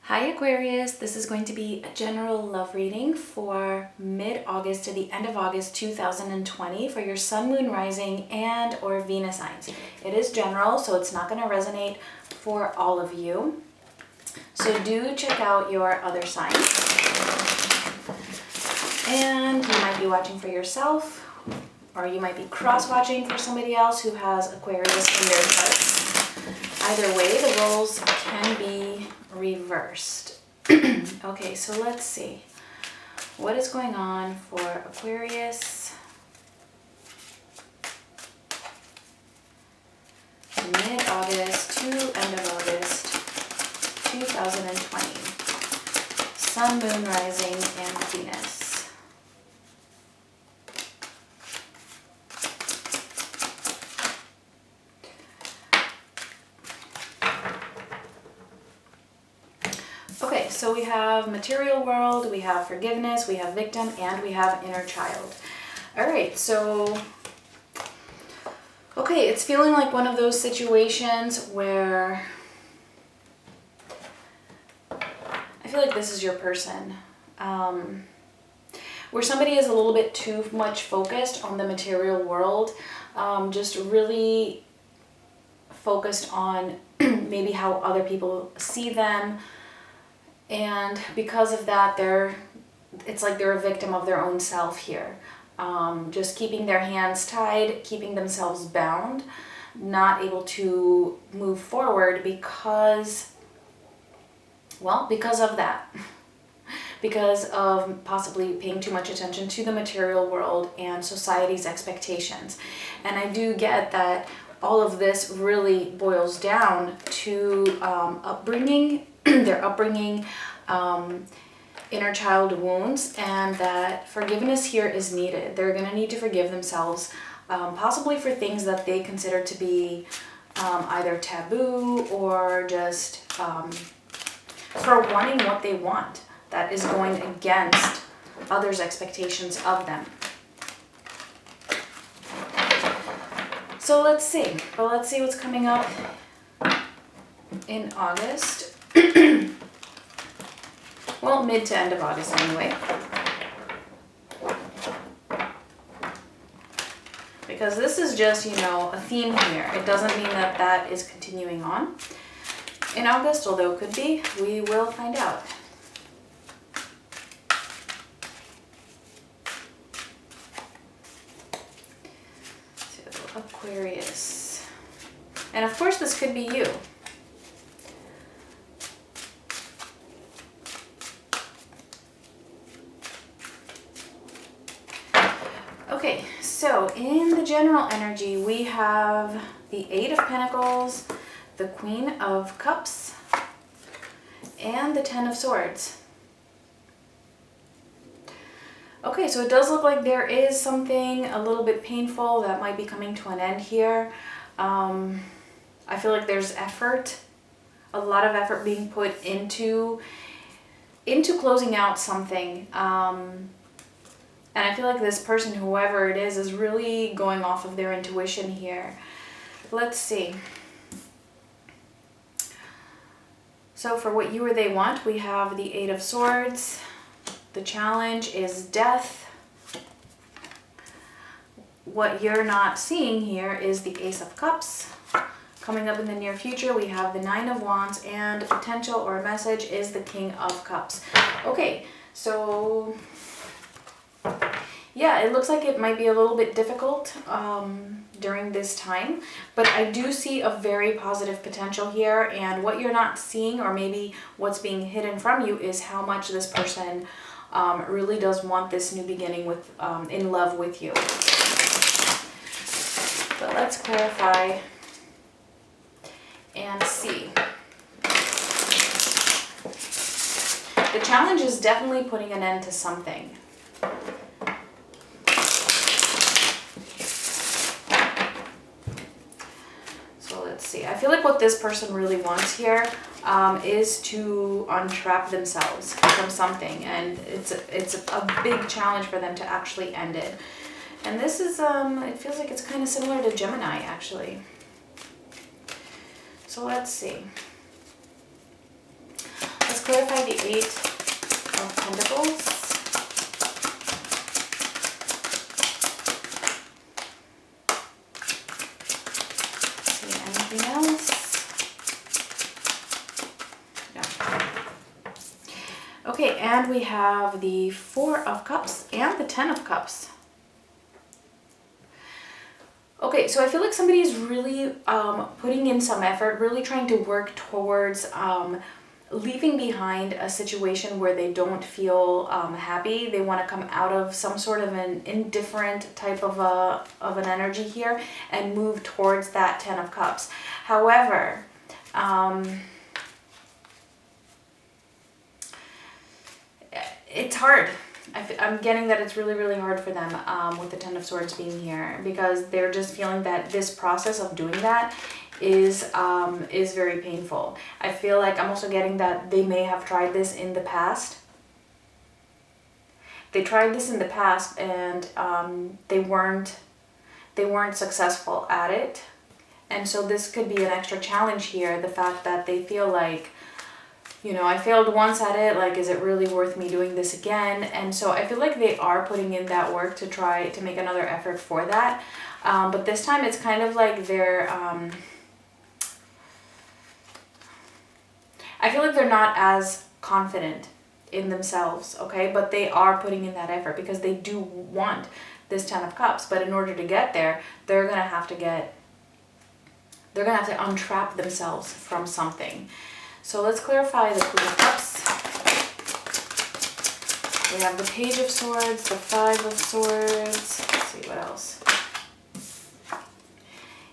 Hi Aquarius, this is going to be a general love reading for mid-August to the end of August 2020 for your Sun, Moon, Rising, and or Venus signs. It is general, so it's not going to resonate for all of you. So do check out your other signs. And you might be watching for yourself, or you might be cross-watching for somebody else who has Aquarius in their chart. Either way, the roles can be reversed. Okay, so let's see. What is going on for Aquarius mid-August to end of August 2020? Sun, Moon, Rising, and Venus. Okay, so we have material world, we have forgiveness, we have victim, and we have inner child. All right, so, okay, it's feeling like one of those situations where I feel like this is your person, where somebody is a little bit too much focused on the material world, just really focused on maybe how other people see them. And because of that, it's like they're a victim of their own self here. Just keeping their hands tied, keeping themselves bound, not able to move forward because of that. Because of possibly paying too much attention to the material world and society's expectations. And I do get that all of this really boils down to upbringing, their upbringing, inner child wounds, and that forgiveness here is needed. They're going to need to forgive themselves, possibly for things that they consider to be either taboo or just for wanting what they want that is going against others' expectations of them. So let's see. Well, let's see what's coming up in August. Well, mid to end of August anyway. Because this is just, a theme here. It doesn't mean that that is continuing on in August, although it could be. We will find out. So, Aquarius. And of course, this could be you. Okay, so in the general energy, we have the Eight of Pentacles, the Queen of Cups, and the Ten of Swords. Okay, so it does look like there is something a little bit painful that might be coming to an end here. I feel like there's effort, a lot of effort being put into closing out something. And I feel like this person, whoever it is really going off of their intuition here. Let's see. So for what you or they want, we have the Eight of Swords. The challenge is death. What you're not seeing here is the Ace of Cups. Coming up in the near future, we have the Nine of Wands, and potential or message is the King of Cups. Okay, so yeah, it looks like it might be a little bit difficult during this time, but I do see a very positive potential here, and what you're not seeing, or maybe what's being hidden from you, is how much this person really does want this new beginning with in love with you. But let's clarify and see. The challenge is definitely putting an end to something. Let's see. I feel like what this person really wants here is to untrap themselves from something, and it's a big challenge for them to actually end it. And this is it feels like it's kind of similar to Gemini, actually. So let's see. Let's clarify the Eight of Pentacles. See anything else? No. Okay, and we have the Four of Cups and the Ten of Cups. Okay, so I feel like somebody is really putting in some effort, really trying to work towards leaving behind a situation where they don't feel happy. They want to come out of some sort of an indifferent type of an energy here and move towards that Ten of Cups. However, it's hard. I'm getting that it's really, really hard for them with the Ten of Swords being here, because they're just feeling that this process of doing that is very painful. I feel like I'm also getting that they may have tried this in the past. They tried this in the past and they weren't successful at it. And so this could be an extra challenge here, the fact that they feel like, you know, I failed once at it, like, is it really worth me doing this again? And so I feel like they are putting in that work to try to make another effort for that. But this time it's kind of like they're, I feel like they're not as confident in themselves, okay? But they are putting in that effort because they do want this Ten of Cups. But in order to get there, they're gonna have to untrap themselves from something. So let's clarify the Queen of Cups. We have the Page of Swords, the Five of Swords. Let's see what else.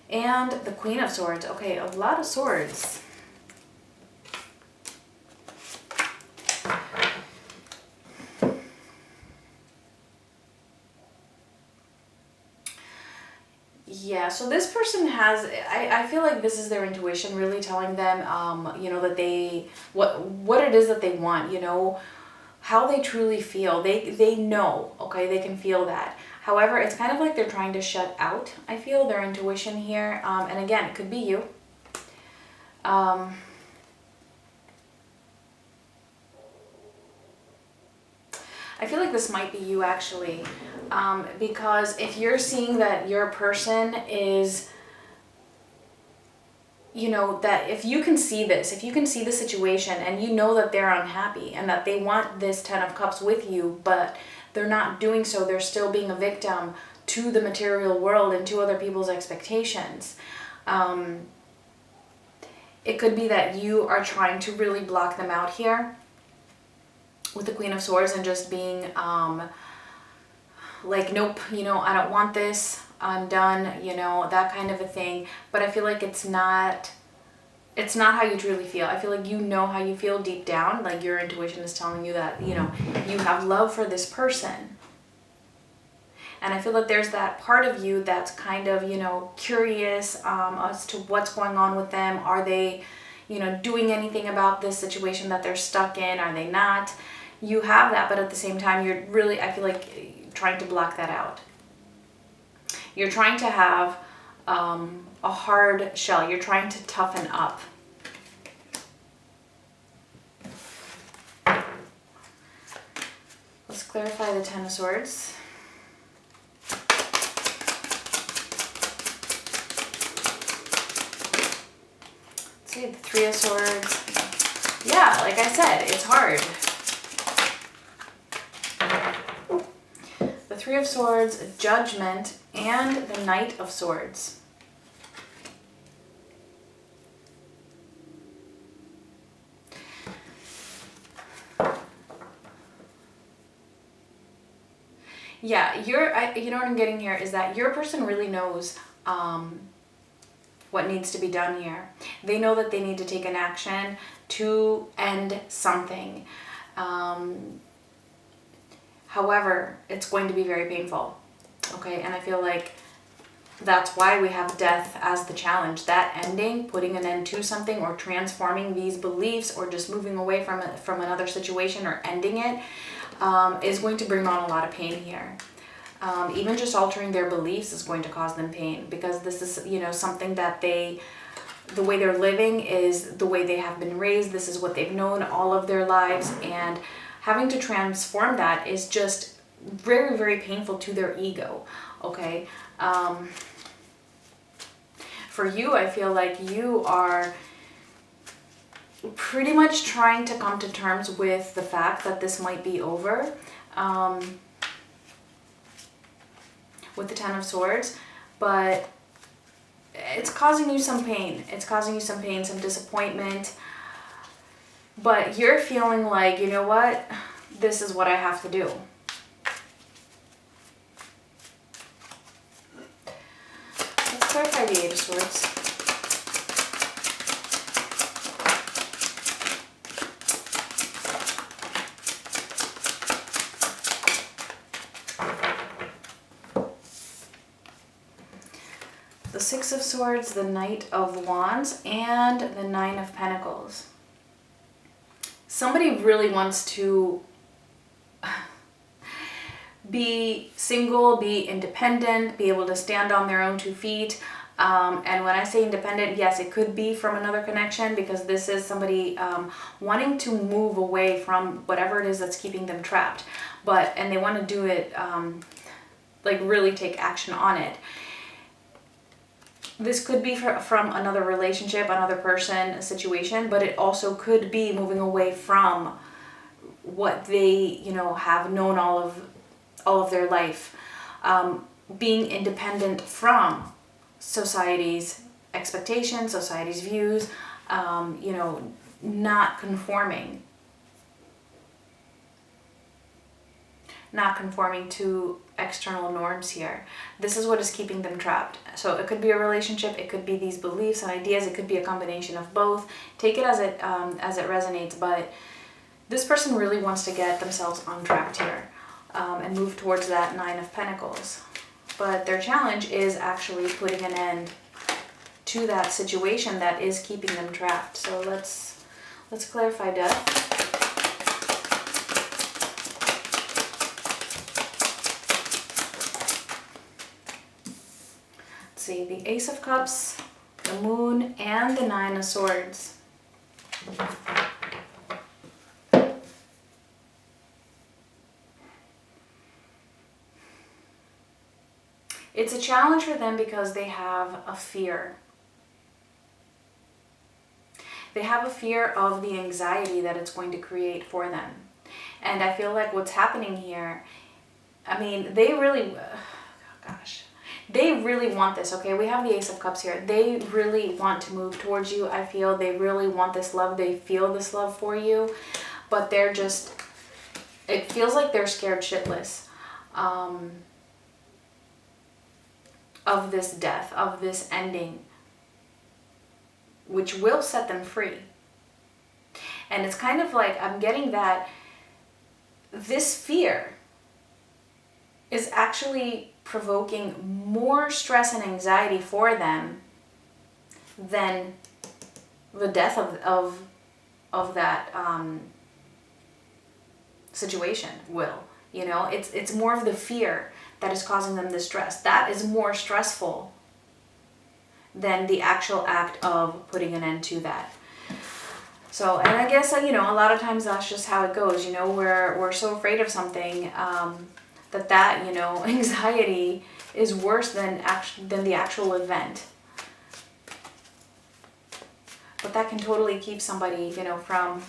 And the Queen of Swords. Okay, a lot of swords. Yeah, so this person has, I feel like this is their intuition really telling them, you know, that they, what it is that they want, you know, how they truly feel. They know, okay, they can feel that. However, it's kind of like they're trying to shut out, I feel, their intuition here. And again, it could be you. I feel like this might be you actually, because if you're seeing that your person is, you know, that if you can see this, if you can see the situation and you know that they're unhappy and that they want this Ten of Cups with you, but they're not doing so, they're still being a victim to the material world and to other people's expectations. It could be that you are trying to really block them out here with the Queen of Swords and just being like, nope, you know, I don't want this, I'm done, you know, that kind of a thing. But I feel like it's not how you truly feel. I feel like you know how you feel deep down, like your intuition is telling you that, you know, you have love for this person. And I feel like there's that part of you that's kind of, you know, curious as to what's going on with them. Are they, you know, doing anything about this situation that they're stuck in? Are they not? You have that, but at the same time, you're really, I feel like, trying to block that out. You're trying to have a hard shell. You're trying to toughen up. Let's clarify the Ten of Swords. Let's see, the Three of Swords. Yeah, like I said, it's hard. The Three of Swords, Judgment, and the Knight of Swords. Yeah, you know what I'm getting here is that your person really knows what needs to be done here. They know that they need to take an action to end something. However, it's going to be very painful, okay? And I feel like that's why we have death as the challenge. That ending, putting an end to something or transforming these beliefs or just moving away from another situation or ending it is going to bring on a lot of pain here. Even just altering their beliefs is going to cause them pain because this is, you know, something that they the way they're living is the way they have been raised. This is what they've known all of their lives, and having to transform that is just very, very painful to their ego, okay? For you, I feel like you are pretty much trying to come to terms with the fact that this might be over, with the Ten of Swords, but it's causing you some pain. It's causing you some pain, some disappointment, but you're feeling like, you know what, this is what I have to do. Let's clarify the Eight of Swords. The Six of Swords, the Knight of Wands, and the Nine of Pentacles. Somebody really wants to be single, be independent, be able to stand on their own 2 feet. And when I say independent, yes, it could be from another connection, because this is somebody wanting to move away from whatever it is that's keeping them trapped. And they want to do it, like really take action on it. This could be from another relationship, another person, a situation, but it also could be moving away from what they, you know, have known all of their life. Being independent from society's expectations, society's views, you know, not conforming to external norms here. This is what is keeping them trapped. So it could be a relationship, it could be these beliefs and ideas, it could be a combination of both. Take it as it resonates, but this person really wants to get themselves on track here, and move towards that Nine of Pentacles. But their challenge is actually putting an end to that situation that is keeping them trapped. So let's clarify death. See, the Ace of Cups, the Moon, and the Nine of Swords. It's a challenge for them because they have a fear. They have a fear of the anxiety that it's going to create for them. And I feel like what's happening here, I mean, they really, they really want this, okay? We have the Ace of Cups here. They really want to move towards you, I feel. They really want this love. They feel this love for you. But they're just, it feels like they're scared shitless of this death, of this ending, which will set them free. And it's kind of like, I'm getting that this fear is actually provoking more stress and anxiety for them than the death of that situation will. You know, it's more of the fear that is causing them the stress. That is more stressful than the actual act of putting an end to that. So, and I guess, you know, a lot of times that's just how it goes. You know, we're so afraid of something that you know, anxiety is worse than the actual event. But that can totally keep somebody, you know, from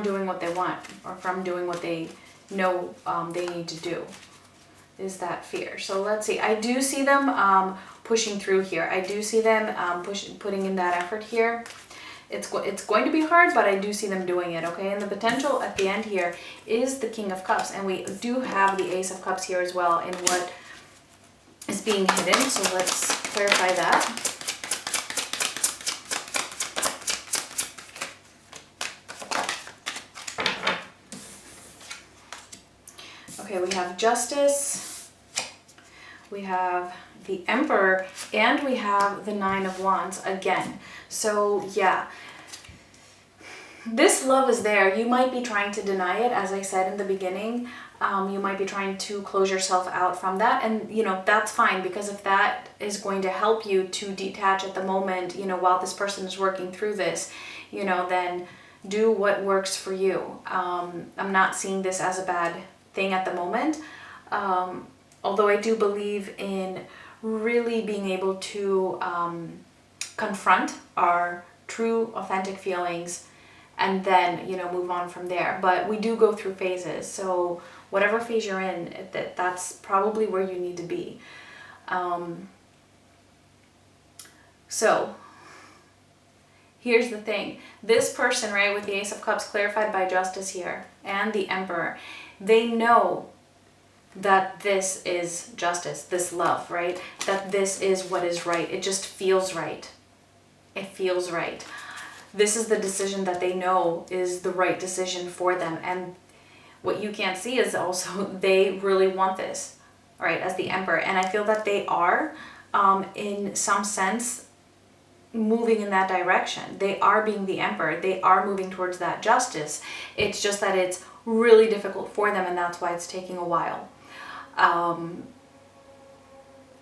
doing what they want, or from doing what they know they need to do, is that fear. So let's see. I do see them pushing through here. I do see them putting in that effort here. It's going to be hard, but I do see them doing it, okay? And the potential at the end here is the King of Cups, and we do have the Ace of Cups here as well in what is being hidden. So let's clarify that. Okay, we have Justice, we have the Emperor, and we have the Nine of Wands again. So yeah, this love is there. You might be trying to deny it, as I said in the beginning. You might be trying to close yourself out from that, and you know, that's fine, because if that is going to help you to detach at the moment, you know, while this person is working through this, you know, then do what works for you. I'm not seeing this as a bad thing at the moment, although I do believe in really being able to confront our true, authentic feelings and then, you know, move on from there. But we do go through phases, so whatever phase you're in, that's probably where you need to be. So here's the thing. This person, right, with the Ace of Cups clarified by Justice here and the Emperor, they know that this is justice, this love, right? That this is what is right. It just feels right. It feels right. This is the decision that they know is the right decision for them. And what you can't see is also they really want this, right, as the Emperor. And I feel that they are, in some sense, moving in that direction. They are being the Emperor. They are moving towards that justice. It's just that it's really difficult for them, and that's why it's taking a while.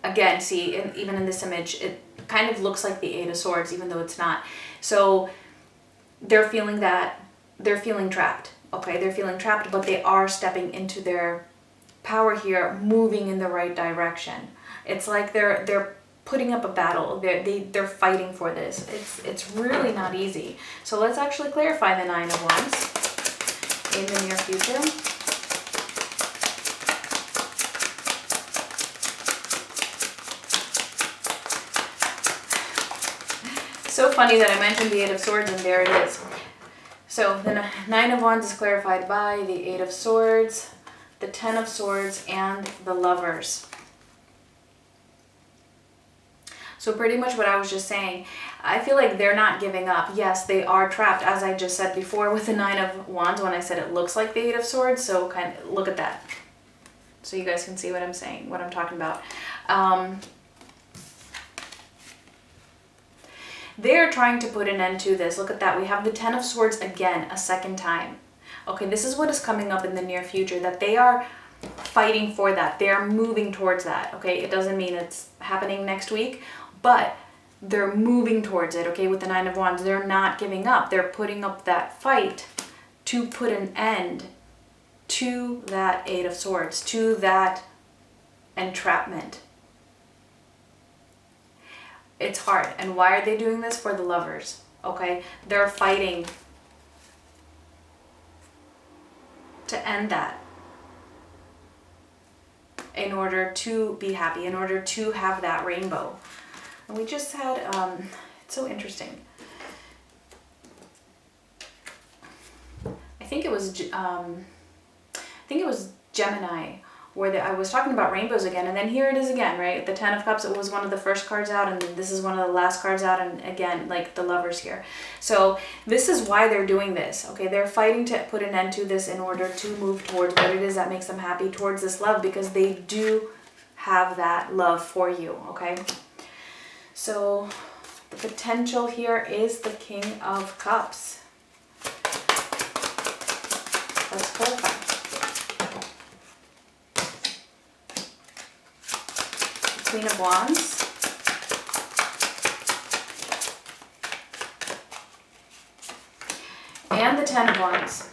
Again, see, even in this image, it kind of looks like the Eight of Swords, even though it's not. So they're feeling trapped. Okay, they're feeling trapped, but they are stepping into their power here, moving in the right direction. It's like they're putting up a battle. They're fighting for this. It's really not easy. So let's actually clarify the Nine of Wands in the near future. So funny that I mentioned the Eight of Swords, and there it is. So the Nine of Wands is clarified by the Eight of Swords, the Ten of Swords, and the Lovers. So pretty much what I was just saying, I feel like they're not giving up. Yes, they are trapped, as I just said before with the Nine of Wands when I said it looks like the Eight of Swords. So kind of look at that, so you guys can see what I'm saying, what I'm talking about. They're trying to put an end to this. Look at that. We have the Ten of Swords again, a second time. Okay, this is what is coming up in the near future, that they are fighting for that. They are moving towards that. Okay, it doesn't mean it's happening next week, but they're moving towards it. Okay, with the Nine of Wands, they're not giving up. They're putting up that fight to put an end to that Eight of Swords, to that entrapment. It's hard. And why are they doing this? For the Lovers. Okay, they're fighting to end that in order to be happy, in order to have that rainbow. And we just had, it's so interesting. I think it was Gemini, where I was talking about rainbows again, and then here it is again, right? The Ten of Cups, it was one of the first cards out, and then this is one of the last cards out, and again, like the Lovers here. So this is why they're doing this, okay? They're fighting to put an end to this in order to move towards what it is that makes them happy, towards this love, because they do have that love for you, okay? So the potential here is the King of Cups. Let's clarify. Queen of Wands, and the Ten of Wands.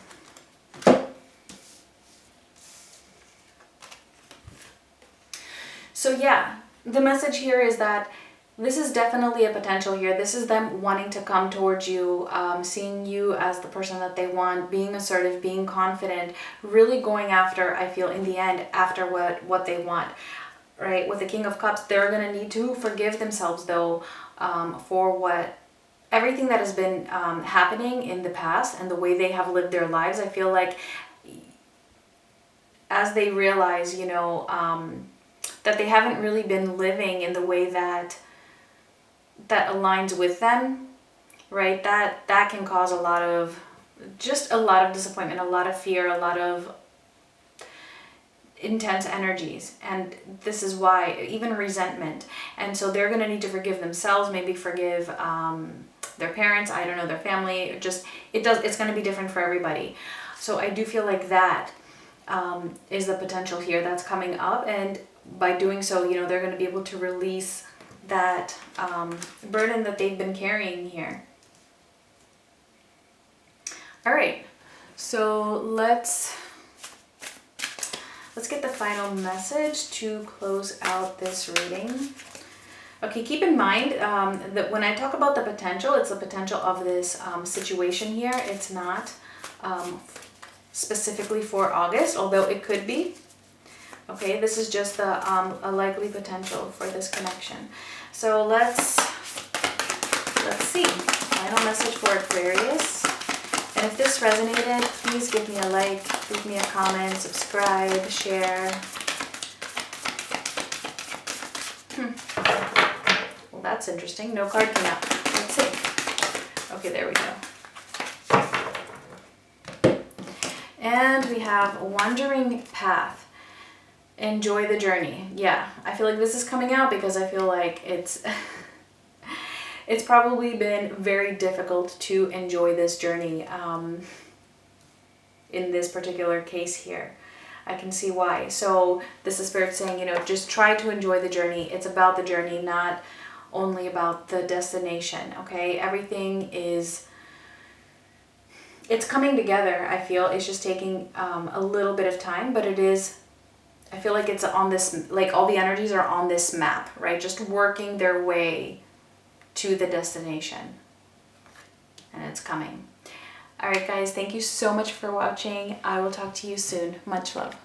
So yeah, the message here is that this is definitely a potential here. This is them wanting to come towards you, seeing you as the person that they want, being assertive, being confident, really going after, I feel in the end, after what they want. Right, with the King of Cups, they're going to need to forgive themselves, though, for everything that has been happening in the past and the way they have lived their lives. I feel like as they realize, you know, that they haven't really been living in the way that aligns with them, right, that can cause a lot of disappointment, a lot of fear, a lot of intense energies, and this is why, even resentment. And so they're going to need to forgive themselves, maybe forgive their parents, I don't know, their family, it's going to be different for everybody. So I do feel like that is the potential here that's coming up, and by doing so, you know, they're going to be able to release that burden that they've been carrying here. All right, so let's get the final message to close out this reading. Okay, keep in mind that when I talk about the potential, it's the potential of this situation here. It's not specifically for August, although it could be. Okay, this is just a likely potential for this connection. So let's see. Final message for Aquarius. And if this resonated, please give me a like, leave me a comment, subscribe, share. Well, that's interesting. No card came out. Let's see. Okay, there we go. And we have Wandering Path. Enjoy the journey. Yeah, I feel like this is coming out because I feel like it's probably been very difficult to enjoy this journey in this particular case here. I can see why. So this is Spirit saying, you know, just try to enjoy the journey. It's about the journey, not only about the destination, okay? Everything it's coming together, I feel. It's just taking a little bit of time, but it is, I feel like it's on this, like all the energies are on this map, right? Just working their way to the destination. And it's coming. All right, guys, thank you so much for watching. I will talk to you soon. Much love.